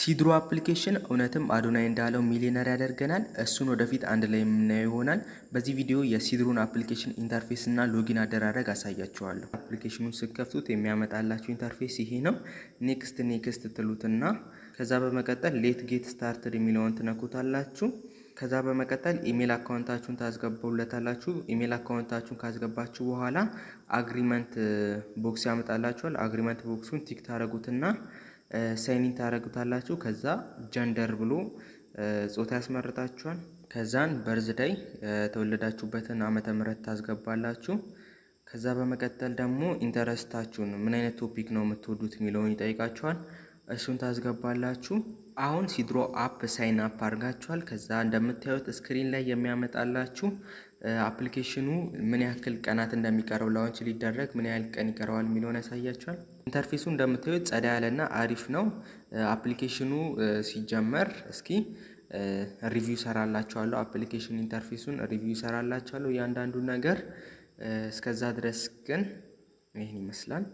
ሲድሮ አፕሊኬሽን እውነትም አዶናይ እንዳለው ሚሊዮነር ያደርገናል። እሱን ወደፊት አንድ ላይ የምናየው ይሆናል። በዚህ ቪዲዮ የሲድሮን አፕሊኬሽን ኢንተርፌስ እና ሎጊን አደራረግ አሳያችኋለሁ። አፕሊኬሽኑን ስትከፍቱት የሚያመጣላችሁ ኢንተርፌስ ይሄ ነው። ኔክስት ትሉትና ከዛ በመቀጠል ሌት ጌት ስታርትድ የሚለውን ትነኩታላችሁ። ከዛ በመቀጠል ኢሜል አካውንታችሁን ታስገቡለታላችሁ። ኢሜል አካውንታችሁን ካስገባችሁ በኋላ አግሪመንት ቦክስ ያመጣላችኋል። አግሪመንት ቦክሱን ቲክ ታረጉትና ሳይኒን ታረጉታላችሁ። ከዛ ጀንደር ብሎ ጾታ ያስመርጣችኋል። ከዛን በርዝዳይ ተወለዳችሁበትን ዓመተ ምህረት ታስገባላችሁ። ከዛ በመቀጠል ደግሞ ኢንተረስታችሁን ምን አይነት ቶፒክ ነው የምትወዱት የሚለውን ይጠይቃችኋል። እሱን ታስገባላችሁ። አሁን ሲድሮ አፕ ሳይን አፕ አድርጋችኋል። ከዛ እንደምታዩት ስክሪን ላይ የሚያመጣላችሁ አፕሊኬሽኑ ምን ያክል ቀናት እንደሚቀረው ላውንች ሊደረግ ምን ያህል ቀን ይቀረዋል የሚለውን ያሳያችኋል። ኢንተርፌሱ እንደምታዩት ጸዳ ያለና አሪፍ ነው። አፕሊኬሽኑ ሲጀመር እስኪ ሪቪው ሰራላችኋለሁ። አፕሊኬሽን ኢንተርፌሱን ሪቪው ሰራላችኋለሁ እያንዳንዱ ነገር። እስከዛ ድረስ ግን ይህን ይመስላል።